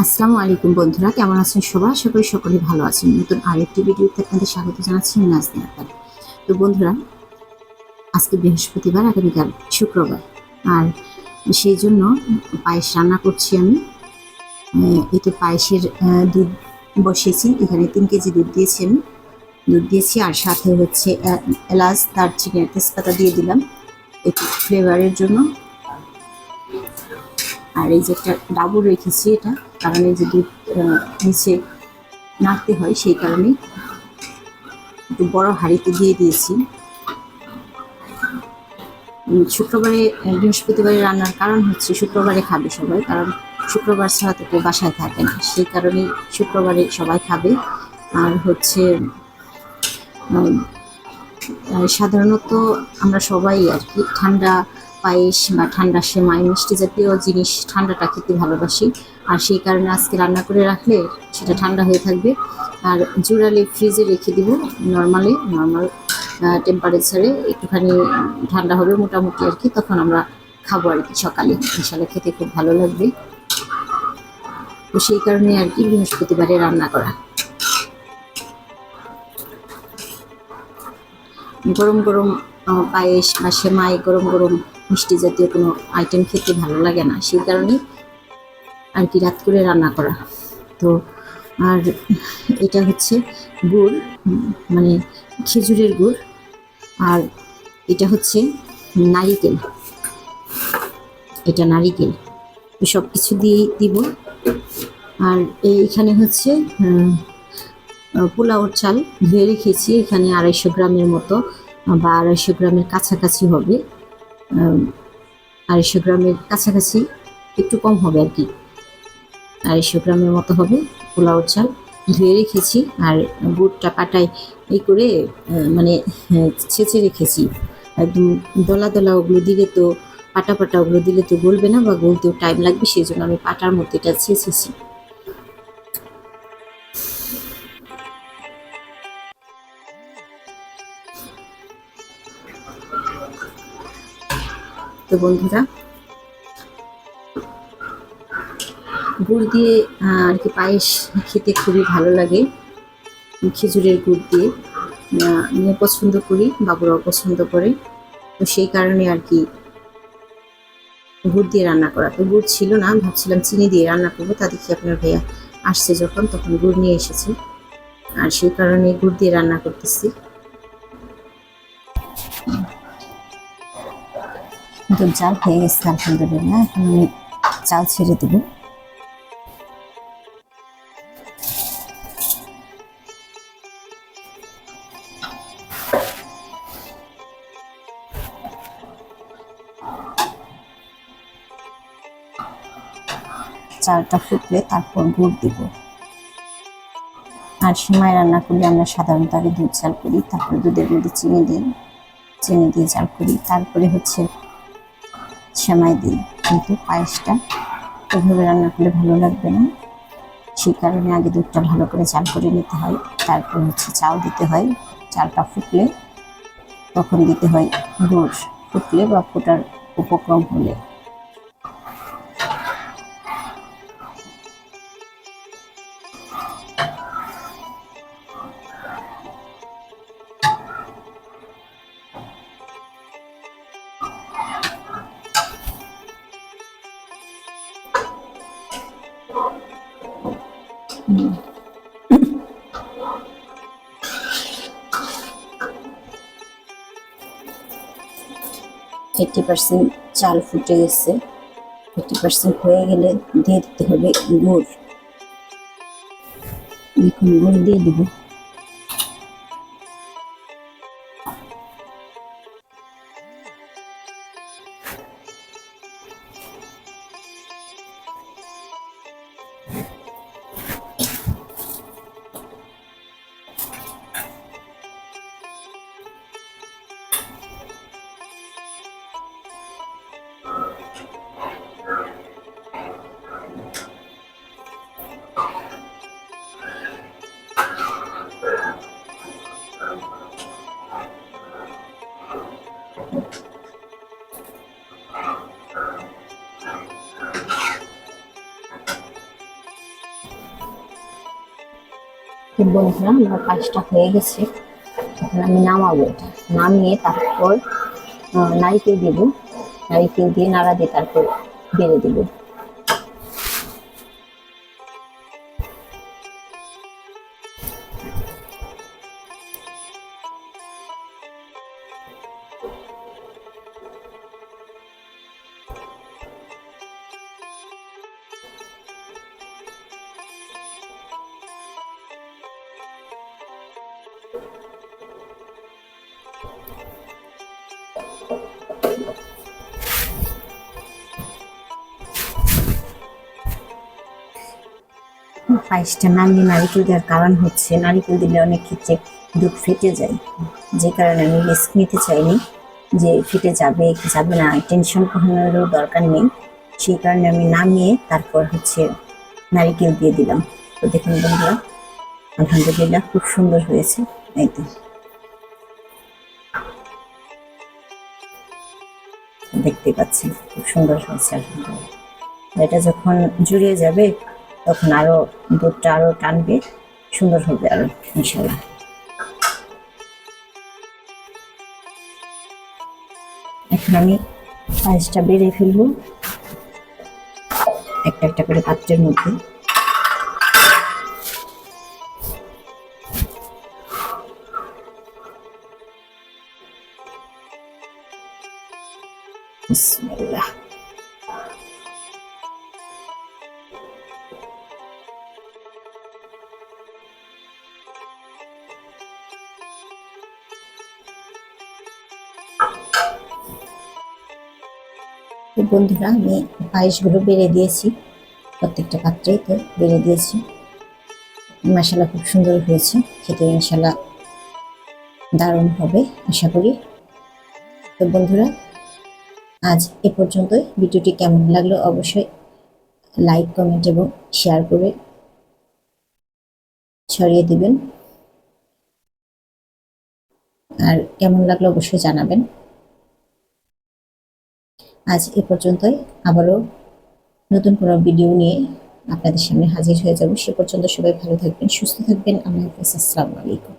আসসালামু আলাইকুম বন্ধুরা, কেমন আছেন সবাই? আশা করি সকলে ভালো আছেন। নতুন আরেকটি ভিডিওতে আপনাদের স্বাগত জানাচ্ছি আমি নাজনীন আক্তার। তো বন্ধুরা, আজকে বৃহস্পতিবার, আগামীকাল শুক্রবার, আর সেই জন্য পায়েস রান্না করছি আমি। এই তো পায়েসের দুধ বসিয়েছি, এখানে 3 কেজি দুধ দিয়েছি আমি। দুধ দিয়েছি আর সাথে হচ্ছে এলাচ, দারচিনি আর তেজপাতা দিয়ে দিলাম একটু ফ্লেভারের জন্য। আর এই যে একটা ডাবর রেখেছি, এটা কারণ এই যে দুধ নিচে নাড়তে হয়, সেই কারণে একটু বড় হাঁড়িতে দিয়ে দিয়েছি। শুক্রবারে বৃহস্পতিবারে রান্নার কারণ হচ্ছে শুক্রবারে খাবে সবাই, কারণ শুক্রবার ছাড়া তো কেউ বাসায় থাকে না, সেই কারণেই শুক্রবারে সবাই খাবে। আর হচ্ছে সাধারণত আমরা সবাই আর কি ঠান্ডা পায়েস বা ঠান্ডা সেমাই মিষ্টি জাতীয় জিনিস ঠান্ডাটা খেতে ভালোবাসি। আর সেই কারণে আজকে রান্না করে রাখলে সেটা ঠান্ডা হয়ে থাকবে। আর জোড়ালে ফ্রিজে রেখে দিব, নর্মাল টেম্পারেচারে একটুখানি ঠান্ডা হবে মোটামুটি আর কি, তখন আমরা খাবো আর কি সকালে। ইনশাল্লাহ খেতে খুব ভালো লাগবে। তো সেই কারণে আর কি বৃহস্পতিবারে রান্না করা। গরম গরম পায়েস বা সেমাই, গরম গরম মিষ্টি জাতীয় কোনো আইটেম খেতে ভালো লাগে না, সেই কারণেই আর কি রাত করে রান্না করা। তো আর এটা হচ্ছে গুড়, মানে খেজুরের গুড়, আর এটা হচ্ছে নারিকেল, এটা নারিকেল। সব কিছু দিয়েই দিব। আর এইখানে হচ্ছে পোলাওর চাল ধুয়ে রেখেছি, এখানে 250 গ্রামের মতো বা 250 গ্রামের কাছাকাছি হবে। 250 গ্রামের কাছাকাছি, একটু কম হবে আর কি, 250 গ্রামের মতো হবে পোলাওর চাল ধুয়ে রেখেছি। আর গুড়টা পাটায় এই করে মানে ছেঁচে রেখেছি। একদম দলা দলা ওগুলো দিলে তো, পাটা পাটা ওগুলো দিলে তো গলবে না বা গলতেও টাইম লাগবে, সেই জন্য আমি পাটার মধ্যে এটা ছেঁচেছি। তো বন্ধুরা, গুড় দিয়ে আর কি পায়েস খেতে খুবই ভালো লাগে, খেজুরের গুড় দিয়ে। আমিও পছন্দ করি, বাবুরাও পছন্দ করে। তো সেই কারণে আর কি গুড় দিয়ে রান্না করা। তো গুড় ছিল না, ভাবছিলাম চিনি দিয়ে রান্না করবো, তা দেখি আপনার ভাইয়া আসছে যখন, তখন গুড় নিয়ে এসেছে, আর সেই কারণে গুড় দিয়ে রান্না করতেছি। কিন্তু জাল হয়ে গেছে আলহামদুলিল্লাহ, এখন আমি চাল ছেড়ে দেবো। চালটা ফুটলে তারপর গুড় দিব। আর সেমাই রান্না করলে আমরা সাধারণত আগে দুধ চাল করি, তারপরে দুধের মধ্যে চিনি দিই, চিনি দিয়ে চাল করি, তারপরে হচ্ছে সেমাই দিই। কিন্তু পায়েসটা ওইভাবে রান্না করলে ভালো লাগবে না, সেই কারণে আগে দুধটা ভালো করে চাল করে নিতে হয়, তারপর হচ্ছে চাল দিতে হয়। চালটা ফুটলে তখন দিতে হয় গুড়, ফুটলে বা ফোটার উপক্রম হলে। এইটি পার্সেন্ট চাল ফুটে গেছে, 80% হয়ে গেলে দিয়ে দিতে হবে গুড়। এখন গুড় দিয়ে দিব। তো বন্ধুরা, আমার পায়েসটা হয়ে গেছে। এখন আমি নামাবো এটা, নামিয়ে তারপর নারিকেল দেবো, নারিকেল দিয়ে নাড়া দিয়ে তারপর বেড়ে দেবো। পায়েসটা নামিয়ে নারিকেল দেওয়ার কারণ হচ্ছে, নারিকেল দিলে অনেক ক্ষেত্রে দুধ ফেটে যায়, যে কারণে আমি রিস্ক নিতে চাইনি যে ফেটে যাবে কি যাবে না, টেনশন করানোরও দরকার নেই। সেই কারণে আমি নামিয়ে তারপর হচ্ছে নারিকেল দিয়ে দিলাম। তো দেখুন বন্ধুরা, আলহামদুলিল্লাহ খুব সুন্দর হয়েছে। একদম দেখতে পাচ্ছেন খুব সুন্দর হয়েছে আলহামদুলিল্লাহ। এটা যখন জুড়িয়ে যাবে তখন আরো দুধটা আরো টানবে, সুন্দর হবে আরো ইনশাল্লাহ। এখন আমি পায়েসটা বেড়ে ফেলবো একটা একটা করে পাত্রের মধ্যে। বিসমিল্লাহ। তো বন্ধুরা, আমি পায়েসগুলো বেড়ে দিয়েছি, প্রত্যেকটা পাত্রেই তো বেড়ে দিয়েছি। মাশাআল্লাহ খুব সুন্দর হয়েছে, খেতে ইনশাল্লাহ দারুণ হবে আশা করি। তো বন্ধুরা, আজ এ পর্যন্তই। ভিডিওটি কেমন লাগলো অবশ্যই লাইক, কমেন্ট এবং শেয়ার করে ছড়িয়ে দিবেন। আর কেমন লাগলো অবশ্যই জানাবেন। আজ এ পর্যন্তই, আবারও নতুন কোনো ভিডিও নিয়ে আপনাদের সামনে হাজির হয়ে যাব। সে পর্যন্ত সবাই ভালো থাকবেন, সুস্থ থাকবেন। আল্লাহ হাফেজ, আসসালামু আলাইকুম।